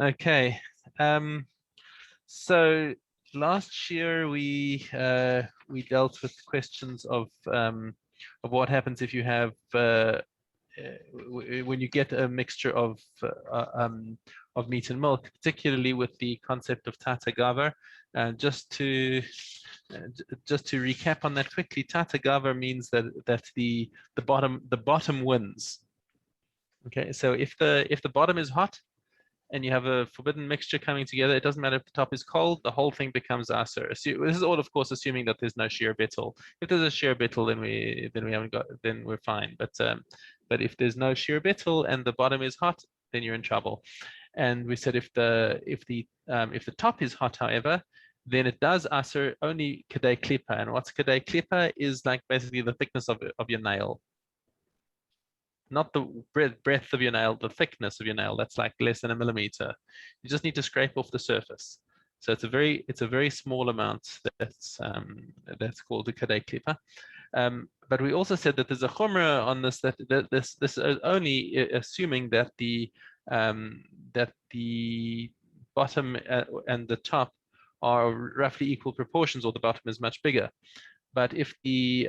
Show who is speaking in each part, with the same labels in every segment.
Speaker 1: Okay. So last year we dealt with questions of what happens if you have when you get a mixture of meat and milk, particularly with the concept of tata gava. Just to recap on that quickly, tata gava means that the bottom wins. Okay, so if the bottom is hot and you have a forbidden mixture coming together, it doesn't matter if the top is cold, the whole thing becomes aser. This is all, of course, assuming that there's no sheer bittul. If there's a sheer bittul, then we're fine. But if there's no sheer bittul and the bottom is hot, then you're in trouble. And we said if the top is hot, however, then it does aser only kedei klipa. And what's kedei klipa is like basically the thickness of your nail. Not the breadth of your nail, the thickness of your nail. That's like less than a millimeter. You just need to scrape off the surface. So it's a very small amount that's called the kadei klipa. But we also said that there's a chumrah on this, that this is only assuming that the bottom and the top are roughly equal proportions, or the bottom is much bigger. But if the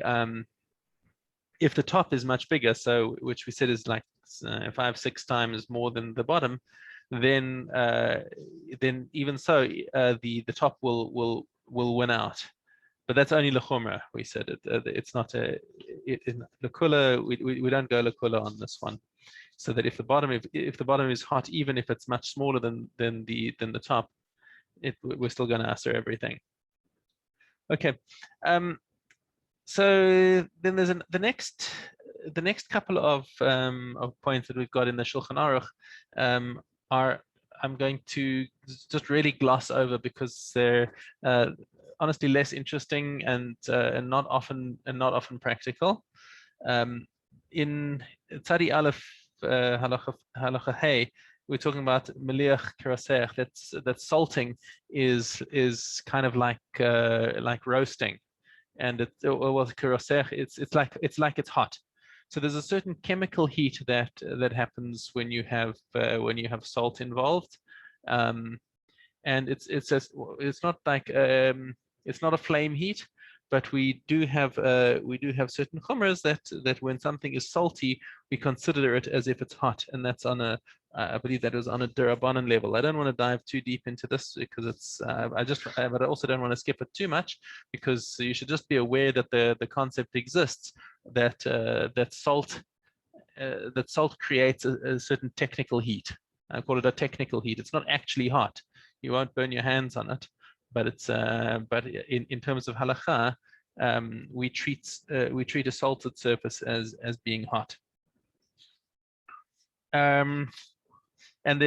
Speaker 1: top is much bigger, so which we said is like 5-6 times more than the bottom, then even so the top will win out. But that's only lechumra. We said it's not a lekula. We don't go lekula on this one. So that if the bottom is hot, even if it's much smaller than the top, we're still going to aser everything. Okay. So then there's the next couple of points that we've got in the Shulchan Aruch I'm going to just really gloss over because they're honestly less interesting and not often practical. In Tzadi Aleph Halacha Hey, we're talking about meliach kerasech. That salting is kind of like roasting. And it's like it's hot. So there's a certain chemical heat that happens when you have salt involved, and it's not like it's not a flame heat, but we do have certain chumras that when something is salty, we consider it as if it's hot, and that's on a I believe that was on a Durabanan level. I don't want to dive too deep into this because it's but I also don't want to skip it too much, because you should just be aware that the concept exists that salt creates a certain technical heat. I call it a technical heat. It's not actually hot. You won't burn your hands on it, but it's but in terms of halacha, we treat a salted surface as being hot. And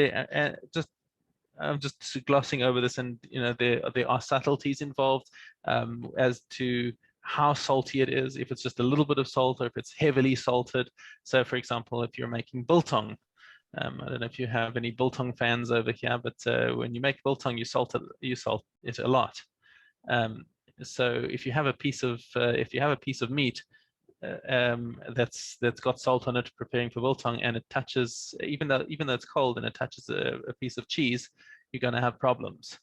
Speaker 1: I'm just glossing over this, and there are subtleties involved as to how salty it is, if it's just a little bit of salt or if it's heavily salted. So, for example, if you're making biltong, I don't know if you have any biltong fans over here, but when you make biltong, you salt it a lot. So if you have a piece of meat that's got salt on it, preparing for biltong, and it touches, even though it's cold, and it touches a piece of cheese, you're going to have problems.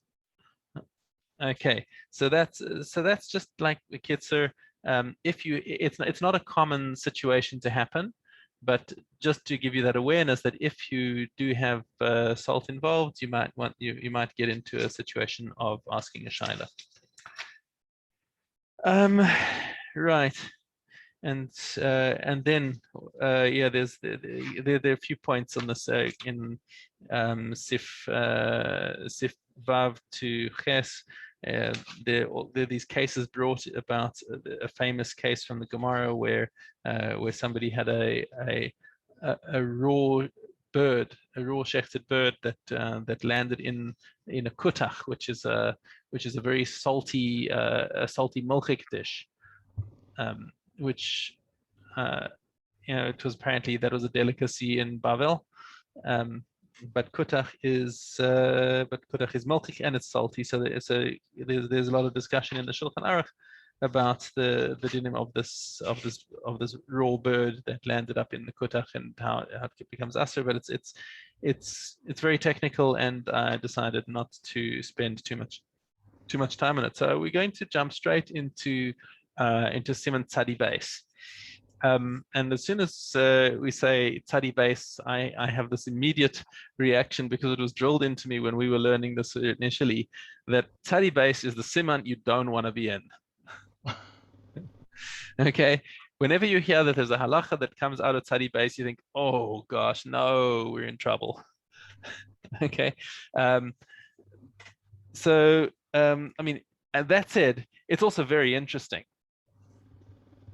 Speaker 1: Okay, so that's just like the kitzer. It's not a common situation to happen, but just to give you that awareness that if you do have salt involved, you might get into a situation of asking a shaila. Right. And then there are a few points on this in Sif Vav to Ches. There are these cases brought about, a famous case from the Gemara where somebody had a raw bird, a raw shechted bird that landed in a kutach, which is a very salty milchik dish. Which it was apparently that was a delicacy in Bavel, but kutach is milchik and it's salty. So there's a lot of discussion in the Shulchan Aruch about the dinim of this raw bird that landed up in the kutach and how it becomes aser. But it's very technical, and I decided not to spend too much time on it. So we're going to jump straight into Siman Tzadi base. And as soon as we say Tzadi base, I have this immediate reaction, because it was drilled into me when we were learning this initially, that Tzadi base is the siman you don't want to be in. Okay, whenever you hear that there's a halacha that comes out of Tzadi base, you think, oh gosh, no, we're in trouble. Okay, so I mean, and that said, it's also very interesting.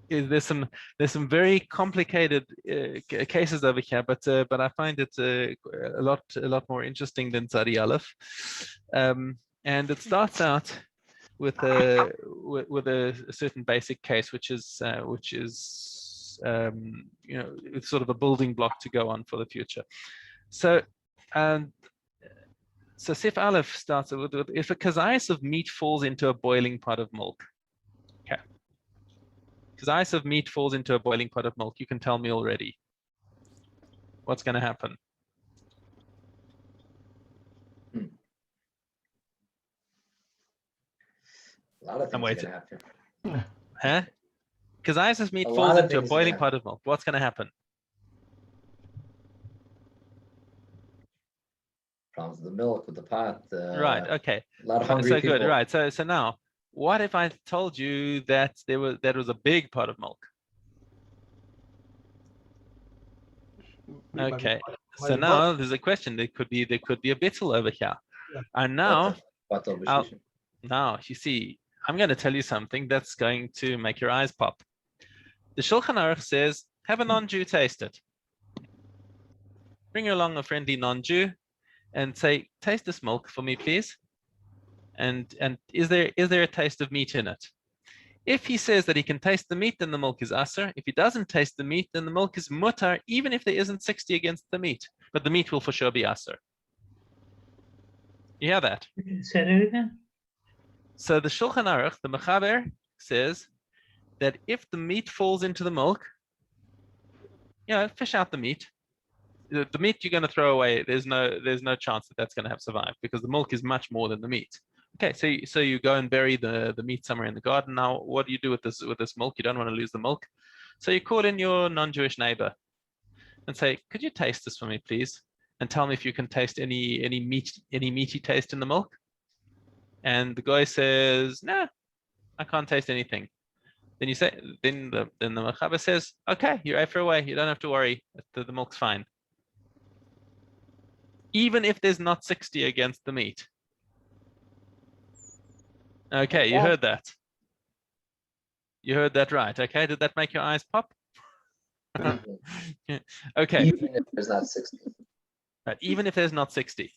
Speaker 1: There's some very complicated cases over here, but I find it a lot more interesting than Tzadi Aleph, and it starts out with a certain basic case, which is you know, it's sort of a building block to go on for the future. So so Sif Aleph starts with if a kazayas of meat falls into a boiling pot of milk. Okay. Kazayas of meat falls into a boiling pot of milk. You can tell me already what's going to happen.
Speaker 2: A lot of things are going to happen.
Speaker 1: Huh? Kazayas of meat falls into a boiling pot of milk. What's going to happen?
Speaker 2: Problems with the milk, with the pot.
Speaker 1: Right. Okay.
Speaker 2: A lot of hungry
Speaker 1: so
Speaker 2: people.
Speaker 1: Good. Right. So now, what if I told you that that was a big pot of milk? Okay. So now there's a question. There could be a bittel over here. Yeah. And now, now you see, I'm going to tell you something that's going to make your eyes pop. The Shulchan Aruch says, have a non-Jew taste it. Bring along a friendly non-Jew and say, taste this milk for me, please. And is there a taste of meat in it? If he says that he can taste the meat, then the milk is aser. If he doesn't taste the meat, then the milk is mutar, even if there isn't 60 against the meat. But the meat will for sure be aser. You hear that?
Speaker 3: Say it again.
Speaker 1: So the Shulchan Aruch, the Mechaber, says that if the meat falls into the milk, you know, fish out the meat. The meat you're going to throw away. There's no chance that that's going to have survived, because the milk is much more than the meat. Okay, so you go and bury the meat somewhere in the garden. Now, what do you do with this milk? You don't want to lose the milk, so you call in your non-Jewish neighbor and say, "Could you taste this for me, please, and tell me if you can taste any meaty taste in the milk?" And the guy says, "Nah, I can't taste anything." Then you say, then the Mechaber says, "Okay, you're out for away. You don't have to worry. The milk's fine, even if there's not 60 against the meat." Okay, you heard that. You heard that right. Okay, did that make your eyes pop? Okay.
Speaker 2: Even if there's not 60.
Speaker 1: Right, even if there's not 60.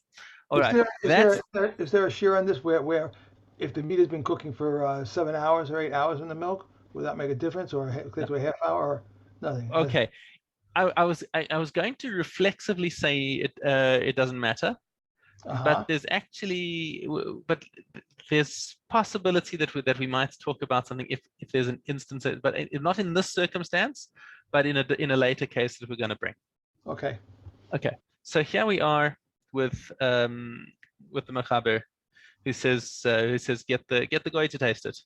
Speaker 1: All right.
Speaker 4: Is there a shear on this where if the meat has been cooking for 7 hours or 8 hours in the milk, would that make a difference, or to a half hour, or nothing?
Speaker 1: Okay. I was going to reflexively say it doesn't matter. But there's actually, there's possibility that we might talk about something if there's an instance, but not in this circumstance, but in a later case that we're going to bring.
Speaker 4: Okay.
Speaker 1: Okay. So here we are with the Mechaber, who says get the guy to taste it.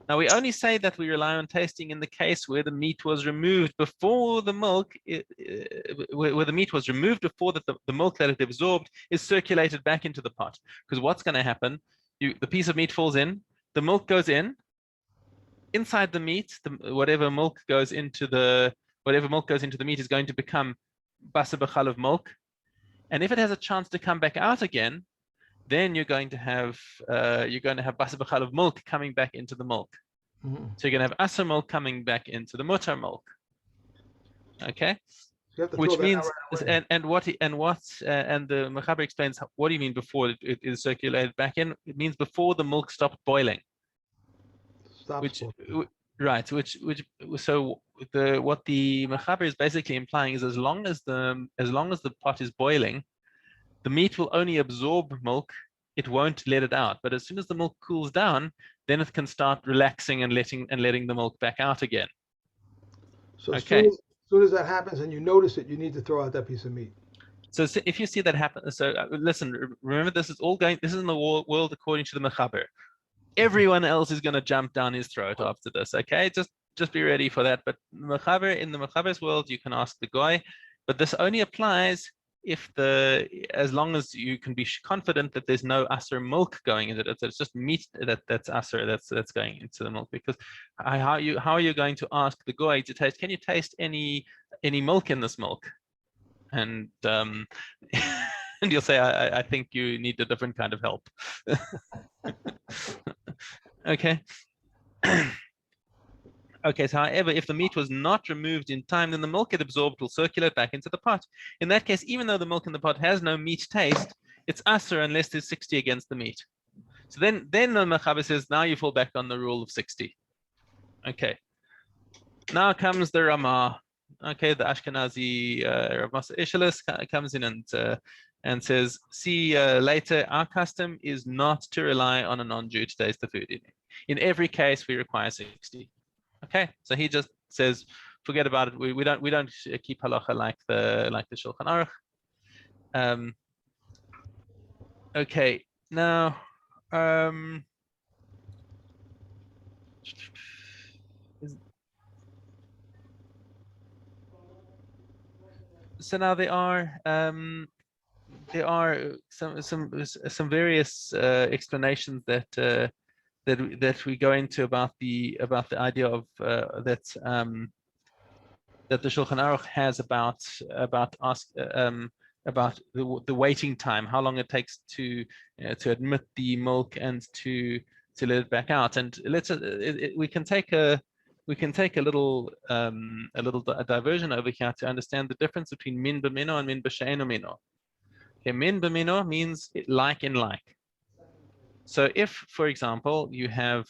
Speaker 1: Now, we only say that we rely on tasting in the case where the meat was removed before the milk, where the meat was removed before the milk that it absorbed is circulated back into the pot. Because what's going to happen, the piece of meat falls in, the milk goes in, inside the meat, whatever milk goes into the meat is going to become basa b'chal of milk. And if it has a chance to come back out again, then you're going to have basa b'chal of milk coming back into the milk. Mm-hmm. So you're going to have aser milk coming back into the mutar milk. Okay, which means and the Mechaber explains what do you mean before it is circulated back in? It means before the milk stopped boiling. Right. So what the Mechaber is basically implying is as long as the pot is boiling, the meat will only absorb milk, it won't let it out. But as soon as the milk cools down, then it can start relaxing and letting the milk back out again.
Speaker 4: So okay. As soon as that happens and you notice it, you need to throw out that piece of meat.
Speaker 1: So if you see that happen, so listen, remember this is all going, this is in the world according to the Mechaber. Everyone else is going to jump down his throat after this, okay? Just be ready for that. But Mechaber, in the Mechaber's world, you can ask the guy, but this only applies if as long as you can be confident that there's no aser milk going into it. It's just meat that's aser that's going into the milk. Because how are you going to ask the guy to taste? Can you taste any milk in this milk? And and you'll say, I think you need a different kind of help. Okay. Okay, so however, if the meat was not removed in time, then the milk it absorbed will circulate back into the pot. In that case, even though the milk in the pot has no meat taste, it's aser unless there's 60 against the meat. So then the Mechaber says, now you fall back on the rule of 60. Okay. Now comes the Ramah. Okay, the Ashkenazi Rav Moshe Ishelis comes in and says, see, later, our custom is not to rely on a non-Jew to taste the food. In every case, we require 60. Okay, so he just says, forget about it. We don't keep halacha like the Shulchan Aruch. Okay, now so now there are some various explanations that we go into about the idea of that the Shulchan Aruch has about the waiting time, how long it takes to admit the milk and to let it back out. And we can take a little diversion over here to understand the difference between min b'mino and min b'she'eno mino. Okay, min b'mino means like in like. So if, for example, you have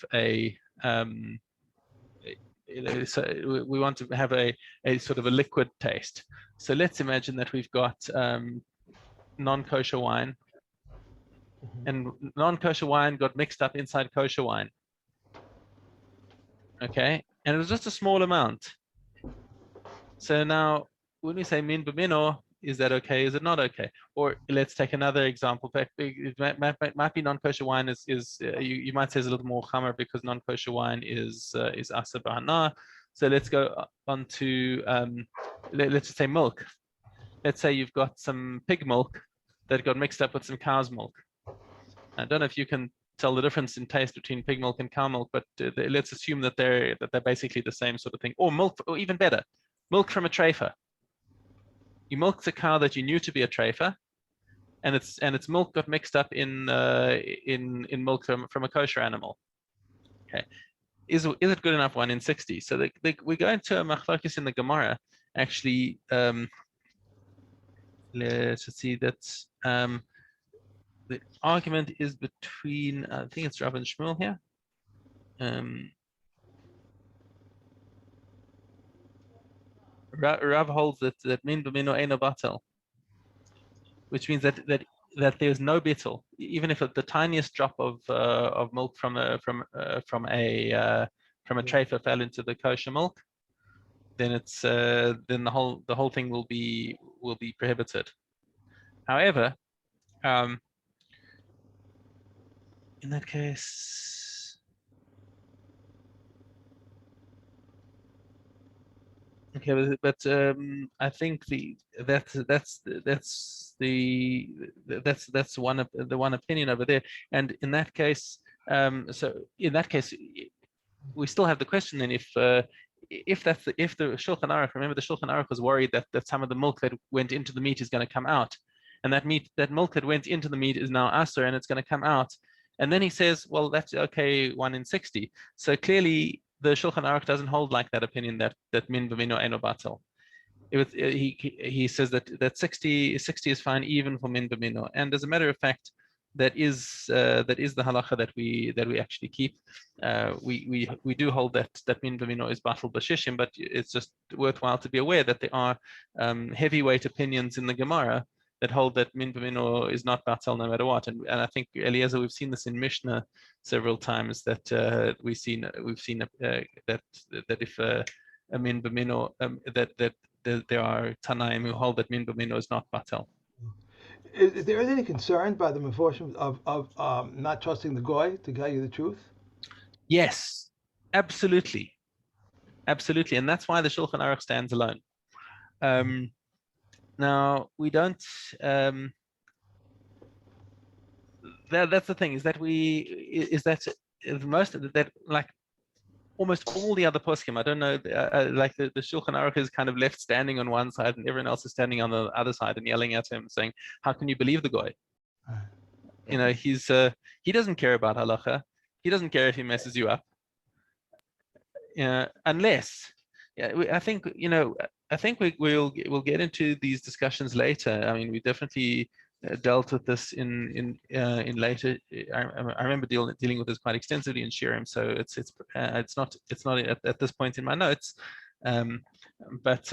Speaker 1: so we want to have a sort of a liquid taste. So let's imagine that we've got non-kosher wine, and non-kosher wine got mixed up inside kosher wine. Okay, and it was just a small amount. So now, when we say min b'mino, is that okay? Is it not okay? Or let's take another example. It might be non-kosher wine you might say is a little more chamer because non-kosher wine is aser b'hana. So let's go on to let's just say milk. Let's say you've got some pig milk that got mixed up with some cow's milk. I don't know if you can tell the difference in taste between pig milk and cow milk, but let's assume that they're basically the same sort of thing. Or milk, or even better, milk from a treifa. You milked a cow that you knew to be a treifa, and its milk got mixed up in milk from a kosher animal. Okay, is it good enough? 1 in 60. So we go into a machlokes in the Gemara. Actually, let's see that the argument is between I think it's Rav and Shmuel here. Rav holds that min b'mino eino batel, which means that there's no bittul, even if the tiniest drop of milk from a treifa fell into the kosher milk, then it's then the whole thing will be prohibited. However, in that case. Okay, but I think that's one opinion over there, and in that case, we still have the question then if the Shulchan Aruch, remember the Shulchan Aruch was worried that some of the milk that went into the meat is going to come out, and that milk that went into the meat is now aser and it's going to come out, and then he says, well, that's okay, 1 in 60. So clearly the Shulchan Aruch doesn't hold like that opinion that min b'mino eino batel. He says that 60 is fine even for min b'mino, and as a matter of fact, that is the halacha that we actually keep. We do hold that min b'mino is batel b'shishim, but it's just worthwhile to be aware that there are heavyweight opinions in the Gemara that hold that min b'mino is not batel no matter what, and I think Eliezer, we've seen this in Mishnah several times that we've seen that if a min b'mino that there are Tanaim who hold that min b'mino is not batel.
Speaker 4: Is there any concern by the Meforshim of not trusting the goy to tell you the truth?
Speaker 1: Yes, absolutely, absolutely, and that's why the Shulchan Aruch stands alone. Now we don't. That's the thing, is that most of that, like almost all the other poskim, I don't know, like the Shulchan Aruch is kind of left standing on one side and everyone else is standing on the other side and yelling at him saying, how can you believe the guy? You know, he doesn't care about halacha. He doesn't care if he messes you up. Unless, I think, I think we'll get into these discussions later. I mean, we definitely dealt with this in later. I remember dealing with this quite extensively in Shirim, so it's not at this point in my notes. But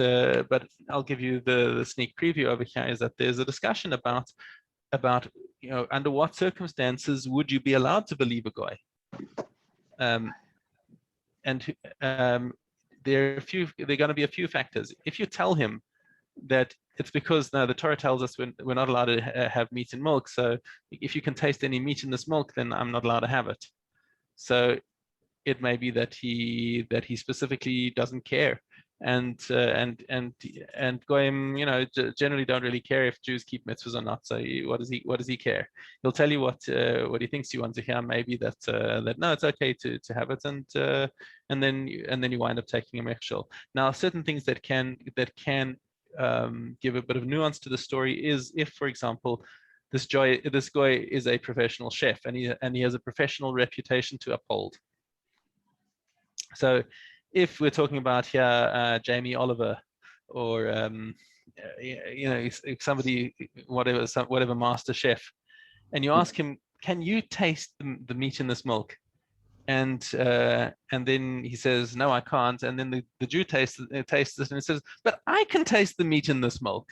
Speaker 1: I'll give you the sneak preview over here. Is that there's a discussion about under what circumstances would you be allowed to believe a guy? And there are going to be a few factors. If you tell him that it's because the Torah tells us we're not allowed to have meat and milk, so if you can taste any meat in this milk, then I'm not allowed to have it. So it may be that he specifically doesn't care, and goyim, generally don't really care if Jews keep mitzvahs or not. So what does he care? He'll tell you what he thinks you want to hear. Maybe that no, it's okay to have it, and then you wind up taking a mechshel. Now, certain things that can give a bit of nuance to the story is if, for example, this guy is a professional chef and he has a professional reputation to uphold. So if we're talking about here Jamie Oliver, or somebody, whatever master chef, and you ask him, can you taste the meat in this milk? And then he says, no, I can't. And then the Jew tastes it and he says, but I can taste the meat in this milk.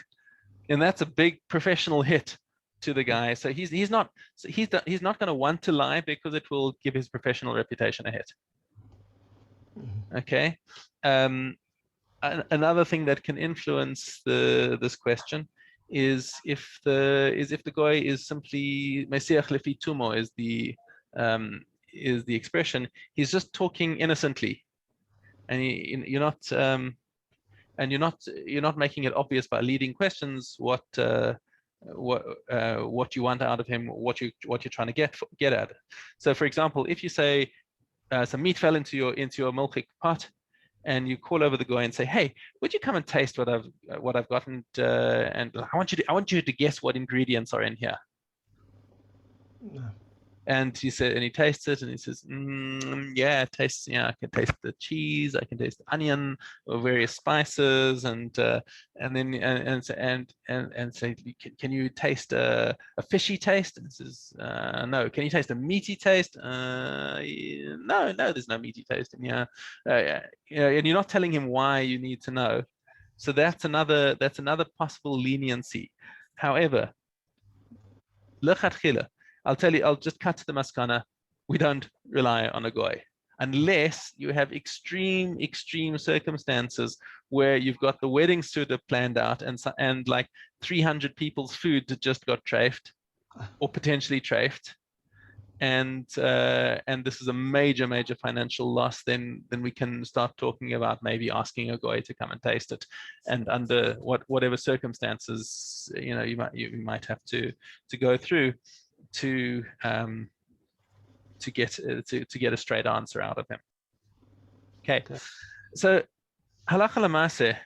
Speaker 1: And that's a big professional hit to the guy. So he's not going to want to lie because it will give his professional reputation a hit. Okay. Another thing that can influence this question is if the guy is simply Mesiach lefi tumo is the expression. He's just talking innocently, and you're not making it obvious by leading questions what you want out of him, what you're trying to get at. So, for example, if you say some meat fell into your milchik pot, and you call over the guy and say, "Hey, would you come and taste what I've gotten? And I want you to guess what ingredients are in here." No. And he tastes it, and he says, "Yeah, it tastes. Yeah, I can taste the cheese. I can taste the onion or various spices, and say, can you taste a fishy taste?" And he says, "No." "Can you taste a meaty taste?" No, there's no meaty taste in here. And you're not telling him why you need to know. So that's another possible leniency. However, lechatchila, I'll just cut to the maskana. We don't rely on a goy unless you have extreme circumstances where you've got the wedding suda planned out and like 300 people's food just got trafed or potentially trafed, and this is a major financial loss. Then we can start talking about maybe asking a goy to come and taste it, and under whatever circumstances you might have to go through to get a straight answer out of him. Okay. So halacha l'maaseh,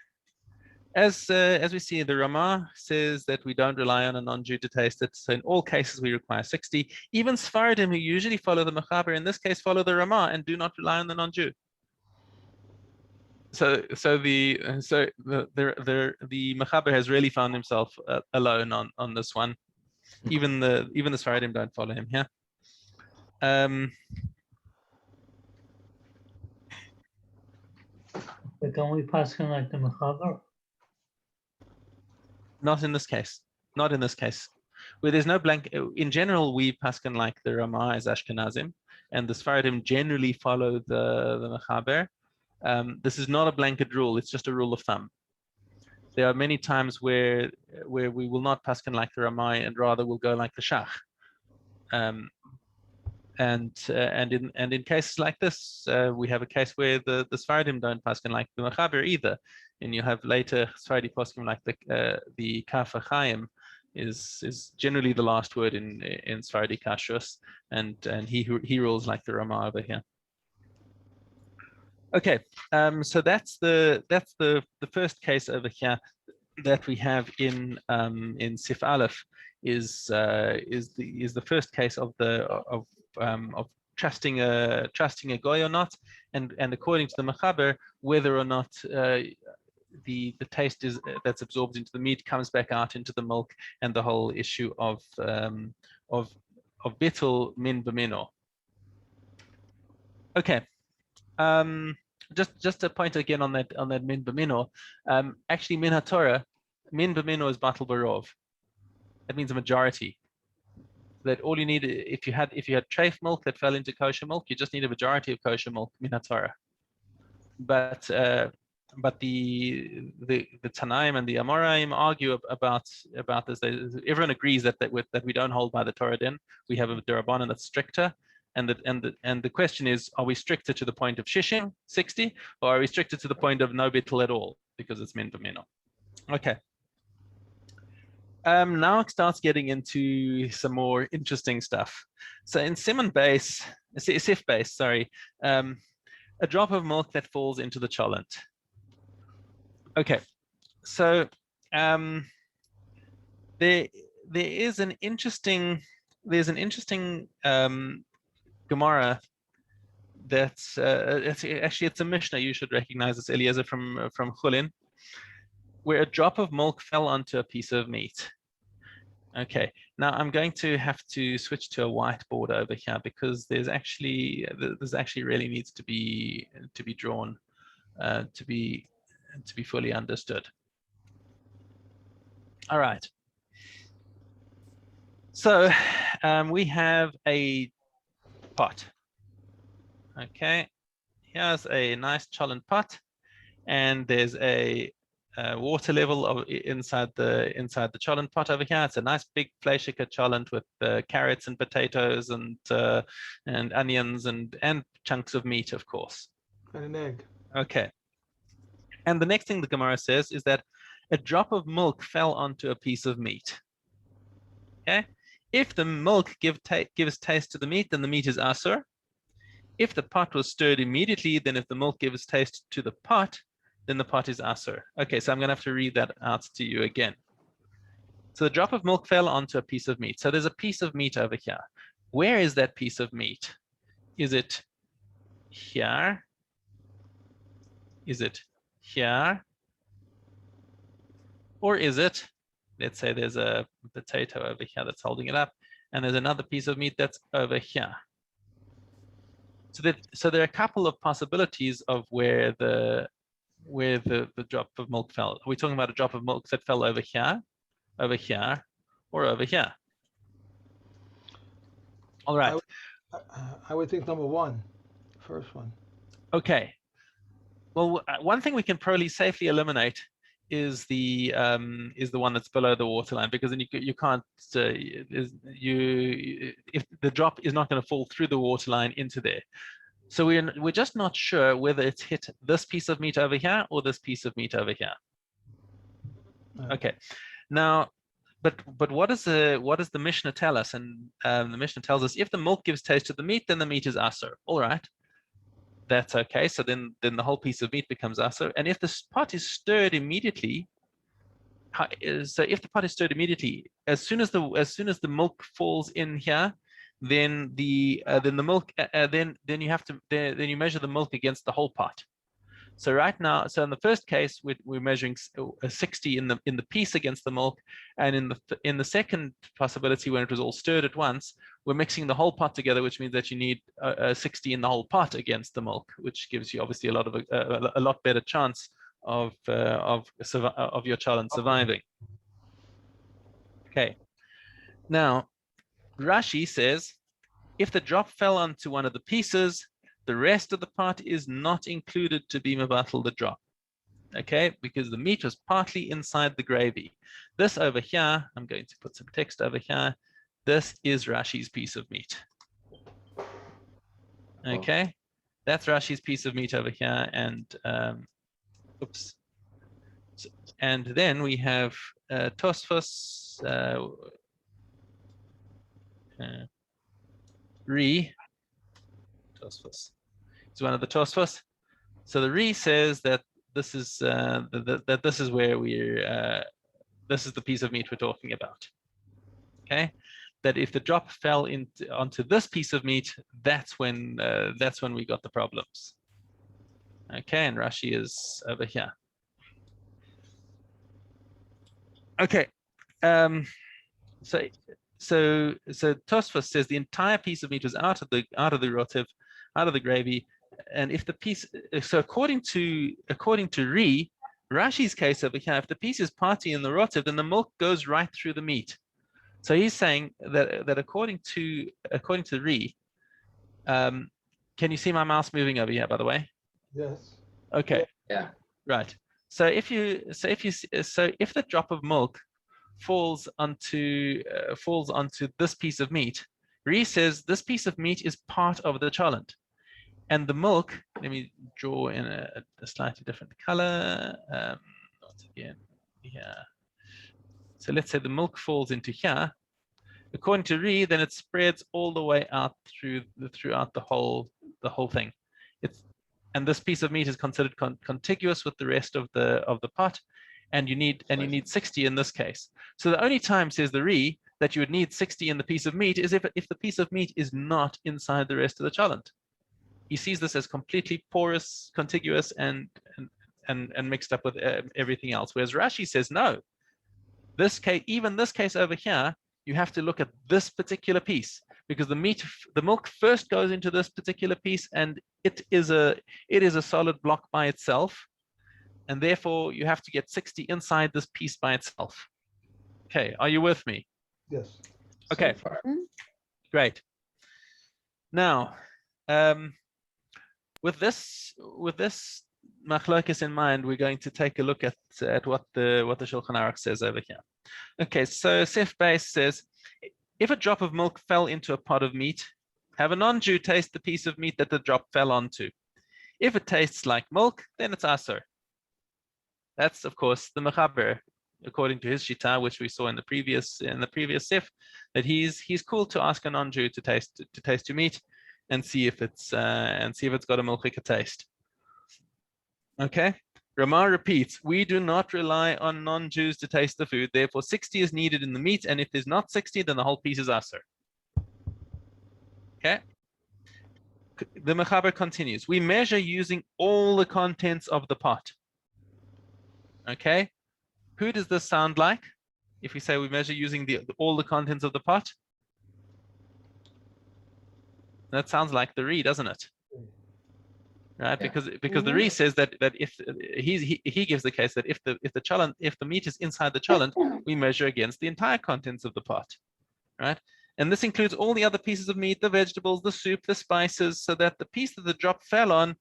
Speaker 1: as we see, the Ramah says that we don't rely on a non-Jew to taste it. So in all cases we require 60. Even Sfaradim, who usually follow the Mechaber, in this case follow the Ramah and do not rely on the non-Jew. So the Mechaber has really found himself alone on this one. Even the Sfaradim don't follow him here.
Speaker 3: But don't we pass him like the Mechaber?
Speaker 1: Not in this case. Not in this case. Where there's no blank. In general, we paskin like the Ramah as Ashkenazim, and the Sfaradim generally follow the Mechaber. This is not a blanket rule. It's just a rule of thumb. there are many times where we will not paskin like the Ramai and rather will go like the Shach. And in cases like this, we have a case where the Sfaradim don't paskin like the Mechaber either, and you have later Sfaradi paskin like the Kaf HaChaim is generally the last word in Sfaradi Kashrus, and he rules like the Rama over here. Okay, so that's the first case over here that we have in Sif Aleph is the first case of trusting a goy or not, and according to the Mechaber, whether or not the taste that's absorbed into the meat comes back out into the milk, and the whole issue of bittul min b'mino. Okay. Just a point again on that min b'mino. Actually, min haTorah, min b'mino is batal barov. That means a majority. That all you need, if you had treif milk that fell into kosher milk, you just need a majority of kosher milk, min haTorah. But the Tanaim and the Amoraim argue about this. Everyone agrees that we don't hold by the Torah. Then we have a Derabanan that's stricter. And the question is, are we stricter to the point of shishim, 60, or are we stricter to the point of no bittul at all because it's min b'mino? Okay. Now it starts getting into some more interesting stuff. So in Simon base, Sif base, sorry, a drop of milk that falls into the cholent. Okay, so there's an interesting Gemara that's it's a Mishnah. You should recognize this, Eliezer from Chulin, where a drop of milk fell onto a piece of meat. Okay, now I'm going to have to switch to a whiteboard over here because there's actually really needs to be drawn to be fully understood. All right. So we have a pot. Okay, here's a nice cholent pot, and there's a water level inside the cholent pot over here. It's a nice big fleishika cholent with carrots and potatoes and onions and chunks of meat, of course.
Speaker 4: And an egg.
Speaker 1: Okay. And the next thing the Gemara says is that a drop of milk fell onto a piece of meat. Okay. If the milk gives taste to the meat, then the meat is asur. If the pot was stirred immediately, then if the milk gives taste to the pot, then the pot is asur. Okay, so I'm going to have to read that out to you again. So the drop of milk fell onto a piece of meat. So there's a piece of meat over here. Where is that piece of meat? Is it here? Is it here? Or is it, let's say there's a potato over here that's holding it up, and there's another piece of meat that's over here. So there are a couple of possibilities of where the drop of milk fell. Are we talking about a drop of milk that fell over here, or over here? All right.
Speaker 4: I would think number one, first one.
Speaker 1: Okay. Well, one thing we can probably safely eliminate is the one that's below the waterline, because then you can't if the drop is not going to fall through the waterline into there. So we're just not sure whether it's hit this piece of meat over here or this piece of meat over here. Okay, now, but what does the Mishnah tell us? And the Mishnah tells us if the milk gives taste to the meat, then the meat is asur. All right, that's okay. So then the whole piece of meat becomes asur. And if the pot is stirred immediately, as soon as the milk falls in here, then the milk then you measure the milk against the whole pot. So right now, so in the first case, we're measuring 60 in the piece against the milk, and in the second possibility, when it was all stirred at once, we're mixing the whole pot together, which means that you need 60 in the whole pot against the milk, which gives you obviously a lot better chance of your child surviving. Okay. Now, Rashi says, if the drop fell onto one of the pieces, the rest of the pot is not included to be mevatel the drop. Okay, because the meat was partly inside the gravy. This over here, I'm going to put some text over here. This is Rashi's piece of meat. Okay, that's Rashi's piece of meat over here, and oops. And then we have Tosfos Re. Tosfos. It's one of the Tosfos. So the Re says that this is that this is where we're this is the piece of meat we're talking about. Okay, that if the drop fell onto this piece of meat, that's when we got the problems. Okay, and Rashi is over here. Okay, so Tosfos says the entire piece of meat was out of the rotiv, out of the gravy, and if the piece, so according to Rashi's case over here, if the piece is partly in the rotiv, then the milk goes right through the meat. So he's saying that according to Re, can you see my mouse moving over here, by the way?
Speaker 4: Yes.
Speaker 1: Okay.
Speaker 2: Yeah.
Speaker 1: Right. So if the drop of milk falls onto this piece of meat, Re says this piece of meat is part of the cholent, and the milk. Let me draw in a slightly different color. Once again, here. So let's say the milk falls into here. According to Re, then it spreads all the way out throughout the whole thing. And this piece of meat is considered contiguous with the rest of the pot, and you need 60 in this case. So the only time, says the Re, that you would need 60 in the piece of meat is if the piece of meat is not inside the rest of the cholent. He sees this as completely porous, contiguous, and mixed up with everything else. Whereas Rashi says no. Even this case over here, you have to look at this particular piece, because the milk first goes into this particular piece, and it is a solid block by itself, and therefore you have to get 60 inside this piece by itself. Okay, are you with me?
Speaker 4: Yes.
Speaker 1: Okay,
Speaker 2: So far.
Speaker 1: great. Now, with this machlokes in mind, we're going to take a look at what the Shulchan Aruch says over here. Okay, so Sif Beis says, if a drop of milk fell into a pot of meat, have a non-Jew taste the piece of meat that the drop fell onto. If it tastes like milk, then it's asur. That's of course the mechaber, according to his shita, which we saw in the previous Sif, that he's cool to ask a non-Jew to taste your meat and see if it's got a milchika taste. Okay. Ramah repeats, we do not rely on non-Jews to taste the food. Therefore, 60 is needed in the meat, and if there's not 60, then the whole piece is asur. Okay. The mechaber continues. We measure using all the contents of the pot. Okay. Who does this sound like? If we say we measure using all the contents of the pot, that sounds like the Re, doesn't it? Right, yeah. because the Re says that if he gives the case that if the meat is inside the cholent, we measure against the entire contents of the pot, right? And this includes all the other pieces of meat, the vegetables, the soup, the spices, so that the piece that the drop fell on,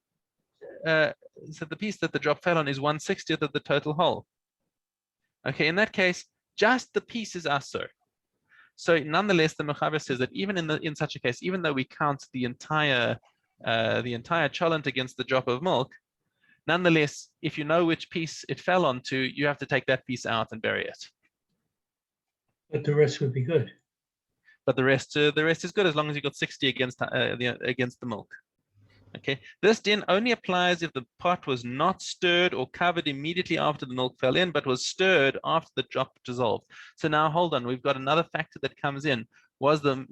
Speaker 1: is 1/60th of the total whole. Okay, in that case, just the piece is asur. So nonetheless, the mechaber says that even in such a case, even though we count the entire cholent against the drop of milk, nonetheless, if you know which piece it fell onto, you have to take that piece out and bury it.
Speaker 3: But the rest would be good.
Speaker 1: But the rest is good as long as you got 60 against the milk. Okay, this din only applies if the pot was not stirred or covered immediately after the milk fell in, but was stirred after the drop dissolved. So now hold on, we've got another factor that comes in. Was the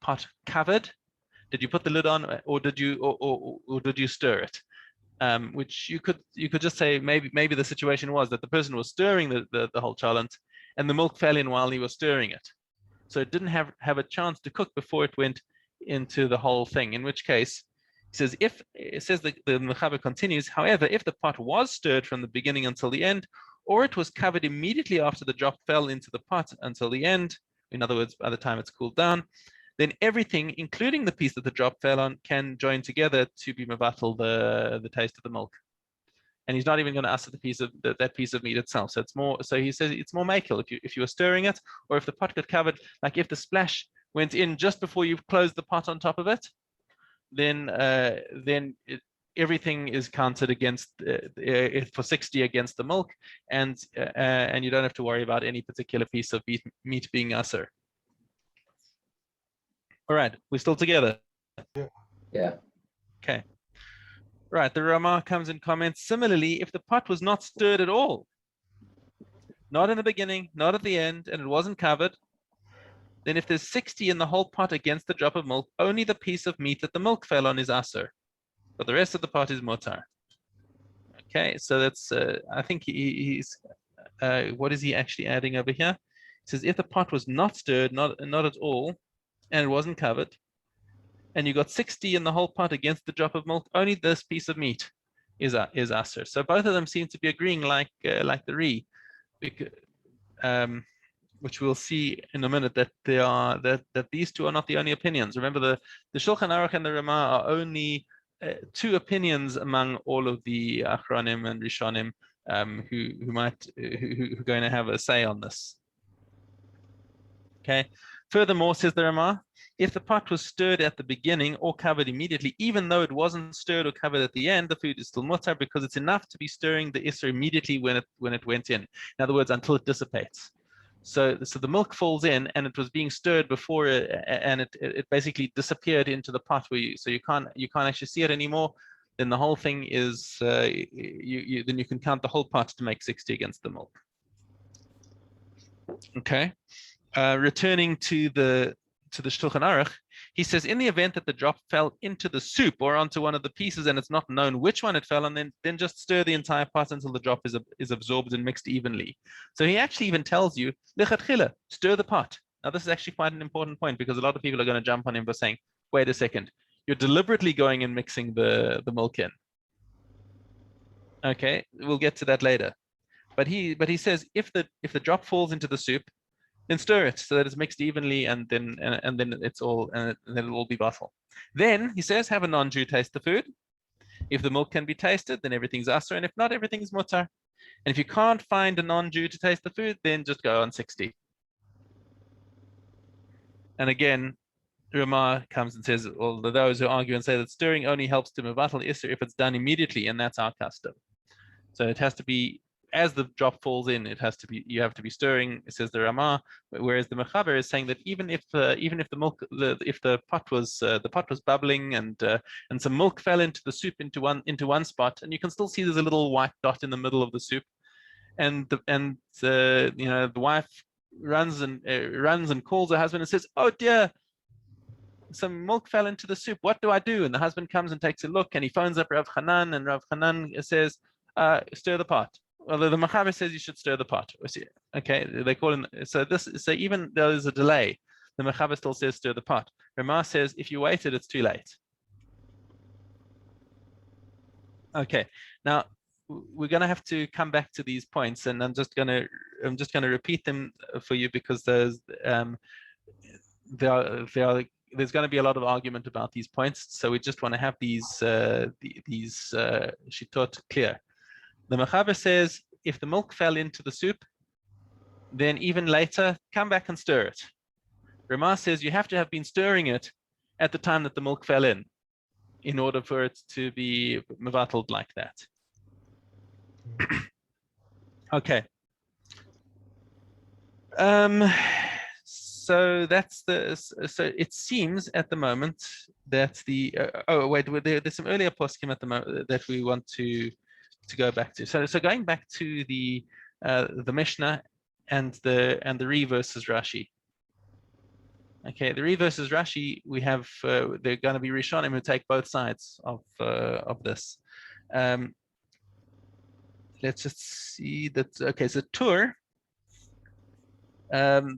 Speaker 1: pot covered? Did you put the lid on, or did you stir it? Which you could just say maybe the situation was that the person was stirring the whole cholent, and the milk fell in while he was stirring it, so it didn't have a chance to cook before it went into the whole thing. In which case, he says the mechaber continues. However, if the pot was stirred from the beginning until the end, or it was covered immediately after the drop fell into the pot until the end, in other words, by the time it's cooled down, then everything, including the piece that the drop fell on, can join together to be mevatel the taste of the milk. and he's not even going to usher the piece of that piece of meat itself. So it's more. So he says it's more makel if you were stirring it, or if the pot got covered, like if the splash went in just before you've closed the pot on top of it, then everything is counted against for 60 against the milk, and you don't have to worry about any particular piece of meat being usher. All right, we're still together.
Speaker 2: Yeah.
Speaker 1: Okay. Right, the Ramah comes and comments, similarly, if the pot was not stirred at all, not in the beginning, not at the end, and it wasn't covered, then if there's 60 in the whole pot against the drop of milk, only the piece of meat that the milk fell on is asur, but the rest of the pot is mutar. Okay, so that's, I think he's, what is he actually adding over here? He says, if the pot was not stirred, not at all, and it wasn't covered, and you got 60 in the whole pot against the drop of milk, only this piece of meat is asur. So both of them seem to be agreeing like the Re, which we'll see in a minute that they are that these two are not the only opinions. Remember, the Shulchan Aruch and the Ramah are only two opinions among all of the Achronim and Rishonim who are going to have a say on this. Okay. Furthermore, says the Ramah, if the pot was stirred at the beginning or covered immediately, even though it wasn't stirred or covered at the end, the food is still mutar because it's enough to be stirring the isser immediately when it went in. In other words, until it dissipates. So the milk falls in, and it was being stirred before, and it basically disappeared into the pot where you can't actually see it anymore. Then the whole thing is then you can count the whole pot to make 60 against the milk. Okay. Returning to the Shulchan Aruch, he says, in the event that the drop fell into the soup or onto one of the pieces and it's not known which one it fell on, then just stir the entire pot until the drop is absorbed and mixed evenly. So he actually even tells you, lechatchila, stir the pot. Now this is actually quite an important point, because a lot of people are going to jump on him for saying, wait a second, you're deliberately going and mixing the milk in. Okay, we'll get to that later. But he says, if the drop falls into the soup, then stir it so that it's mixed evenly, and then it's all, and then it'll all be batal. Then he says, have a non-Jew taste the food. If the milk can be tasted, then everything's asur, and if not, everything's mutar. And if you can't find a non-Jew to taste the food, then just go on 60. And again, Ramah comes and says, well, those who argue and say that stirring only helps to mevatel isur if it's done immediately, and that's our custom. So it has to be, as the drop falls in, you have to be stirring, it says the Ramah, whereas the Mechaber is saying that even if the pot was bubbling and some milk fell into the soup into one spot, and you can still see there's a little white dot in the middle of the soup, and the wife runs and calls her husband and says, oh dear, some milk fell into the soup, what do I do? And the husband comes and takes a look, and he phones up Rav Hanan, and Rav Hanan says, stir the pot. Well, the Mechaber says you should stir the pot. Okay, they call him. So even though there's a delay, the Mechaber still says stir the pot. Ramah says if you waited, it's too late. Okay, now we're going to have to come back to these points, and I'm just going to repeat them for you, because there's going to be a lot of argument about these points. So we just want to have these shitot clear. The Mechaber says, if the milk fell into the soup, then even later, come back and stir it. Ramah says you have to have been stirring it at the time that the milk fell in order for it to be mevatled like that. Okay. So so it seems at the moment that there's some earlier poskim at the moment that we want to go back to. So going back to the Mishnah and the Re versus Rashi. Okay, the Re versus Rashi, we have they're going to be Rishonim who take both sides of this. Let's just see that. Okay, so the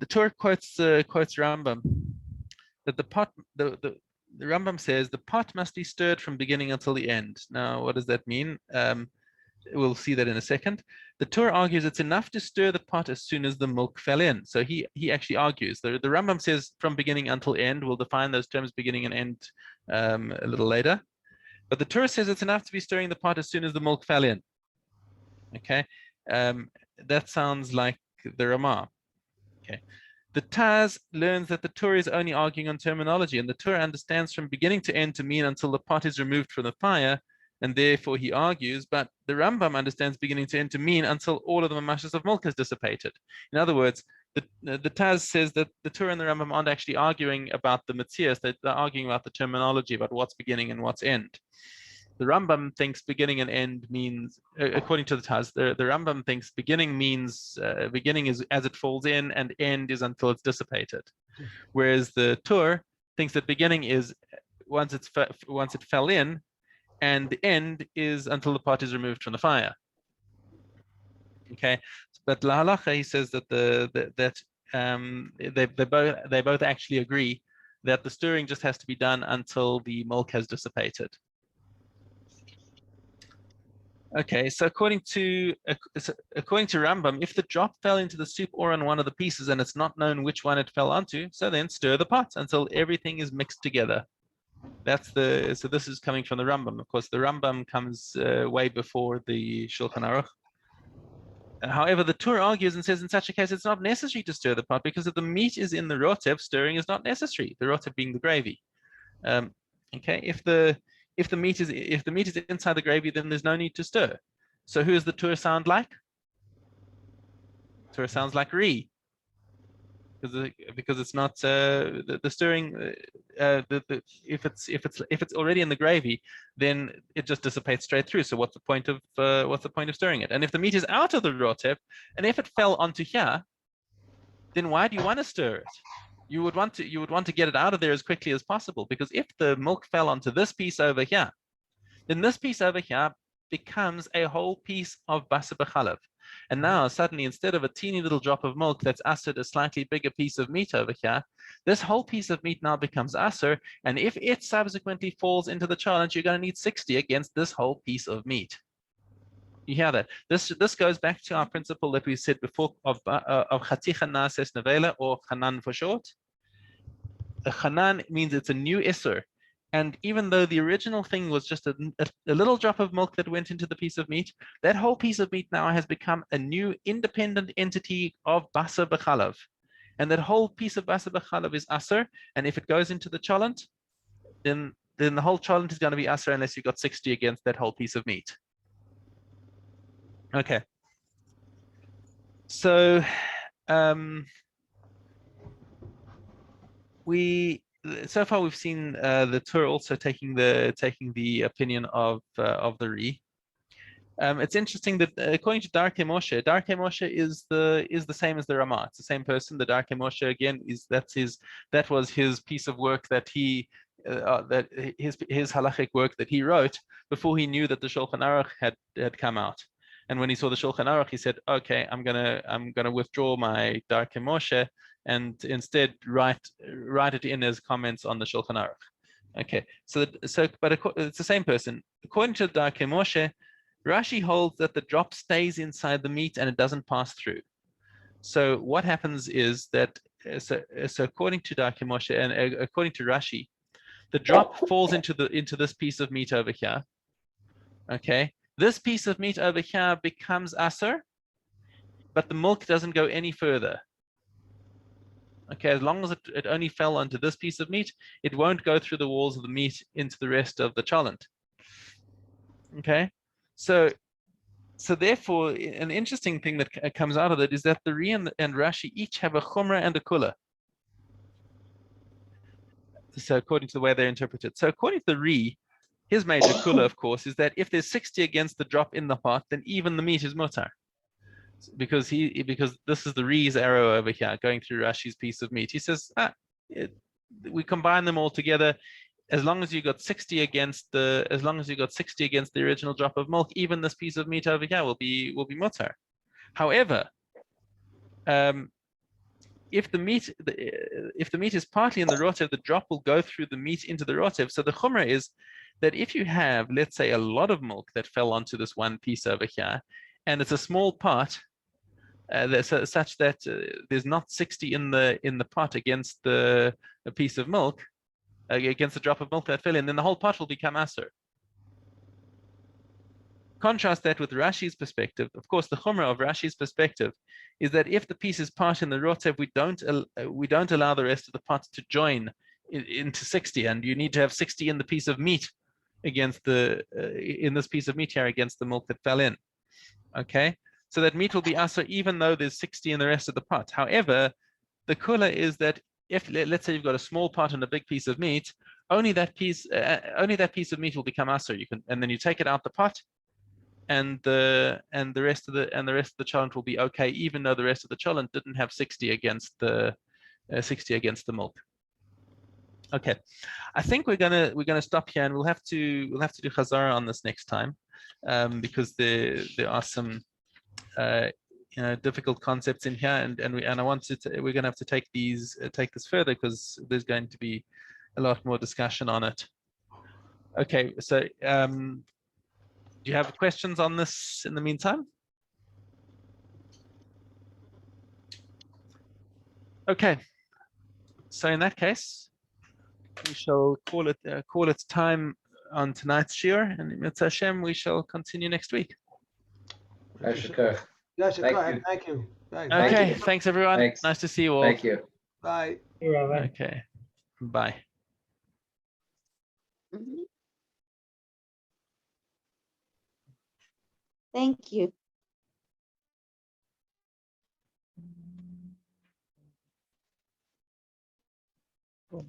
Speaker 1: Tur quotes Rambam that the Rambam says the pot must be stirred from beginning until the end. Now, what does that mean? We'll see that in a second. The Tur argues it's enough to stir the pot as soon as the milk fell in. So he actually argues. The Rambam says from beginning until end. We'll define those terms beginning and end a little later. But the Tur says it's enough to be stirring the pot as soon as the milk fell in. Okay, that sounds like the Ramah. Okay, the Taz learns that the Torah is only arguing on terminology, and the Torah understands from beginning to end to mean until the pot is removed from the fire, and therefore he argues. But the Rambam understands beginning to end to mean until all of the mamashas of milk has dissipated. In other words, the Taz says that the Torah and the Rambam aren't actually arguing about the Metzias, they're arguing about the terminology, about what's beginning and what's end. The Rambam thinks beginning and end means, according to the Taz, the Rambam thinks beginning means, beginning is as it falls in, and end is until it's dissipated. Whereas the Tur thinks that beginning is once it fell in, and the end is until the pot is removed from the fire. Okay, but La Halacha, he says that they both actually agree that the stirring just has to be done until the milk has dissipated. Okay, so according to Rambam, if the drop fell into the soup or on one of the pieces and it's not known which one it fell onto, so then stir the pot until everything is mixed together. So this is coming from the Rambam. Of course, the Rambam comes way before the Shulchan Aruch. However, the Tur argues and says in such a case it's not necessary to stir the pot, because if the meat is in the rotev, stirring is not necessary. The rotev being the gravy. Okay, if the meat is inside the gravy, then there's no need to stir. So who does the Tur sound like? Tur sounds like Re, because it's not the stirring. If it's already in the gravy, then it just dissipates straight through. So what's the point of stirring it? And if the meat is out of the rotev, and if it fell onto here, then why do you want to stir it? You would want to get it out of there as quickly as possible, because if the milk fell onto this piece over here, then this piece over here becomes a whole piece of basar b'chalav. And now suddenly, instead of a teeny little drop of milk that's asur, a slightly bigger piece of meat over here, this whole piece of meat now becomes asur. And if it subsequently falls into the challenge, you're going to need 60 against this whole piece of meat. You hear that? This goes back to our principle that we said before of chaticha naases nevela, or chanan for short. A chanan means it's a new isur. And even though the original thing was just a little drop of milk that went into the piece of meat, that whole piece of meat now has become a new independent entity of basar b'chalav. And that whole piece of basar b'chalav is asur. And if it goes into the cholent, then the whole cholent is going to be asur unless you've got 60 against that whole piece of meat. Okay. So so far we've seen the Tur also taking the opinion of the Re. It's interesting that according to Darkei Moshe is the same as the Ramah. It's the same person. The Darkei Moshe again that was his piece of work that his halachic work that he wrote before he knew that the Shulchan Aruch had come out. And when he saw the Shulchan Aruch, he said, "Okay, I'm gonna withdraw my Darkei Moshe and instead write it in as comments on the Shulchan Aruch." Okay, but it's the same person. According to Darkei Moshe, Rashi holds that the drop stays inside the meat and it doesn't pass through. So what happens is that so according to Darkei Moshe and according to Rashi, the drop falls into this piece of meat over here. Okay, this piece of meat over here becomes asur, but the milk doesn't go any further. Okay, as long as it only fell onto this piece of meat, it won't go through the walls of the meat into the rest of the cholent. Okay, so therefore, an interesting thing that comes out of it is that the Re and Rashi each have a chumrah and a kula. So according to the way they interpret it. So according to the Re, his major kula, of course, is that if there's 60 against the drop in the pot, then even the meat is mutar. Because this is the Re's arrow over here going through Rashi's piece of meat. He says, we combine them all together. As long as you got 60 against the original drop of milk, even this piece of meat over here will be mutar. However, if the meat is partly in the rotev, the drop will go through the meat into the rotev. So the chumrah is that if you have, let's say, a lot of milk that fell onto this one piece over here, and it's a small pot, such that there's not 60 in the pot against a piece of milk, against the drop of milk that fell in, then the whole pot will become asur. contrast that with Rashi's perspective. Of course, the chumrah of Rashi's perspective is that if the piece is part in the rotev, we don't allow the rest of the pot to join into 60, and you need to have 60 in the piece of meat against the in this piece of meat here against the milk that fell in. Okay, so that meat will be asur even though there's 60 in the rest of the pot. However, the kula is that if, let's say you've got a small pot and a big piece of meat, only that piece of meat will become asur. You can, and then you take it out the pot, and the rest of the cholent will be okay, even though the rest of the cholent didn't have 60 against the milk. Okay, I think we're gonna stop here, and we'll have to do chazara on this next time, because there are some difficult concepts in here, and I wanted to, we're gonna have to take this further because there's going to be a lot more discussion on it. Okay, so do you have questions on this in the meantime? Okay, so in that case, we shall call it time on tonight's shiur, and Mitzvah Hashem, we shall continue next week.
Speaker 2: Yashikar.
Speaker 4: Thank you. Thanks.
Speaker 1: Okay,
Speaker 2: you.
Speaker 1: thanks everyone.
Speaker 2: Thanks.
Speaker 1: Nice to see you all.
Speaker 2: Thank you.
Speaker 4: Bye.
Speaker 3: Hey, Rabbi.
Speaker 1: Okay, bye.
Speaker 5: Thank you.
Speaker 1: Cool.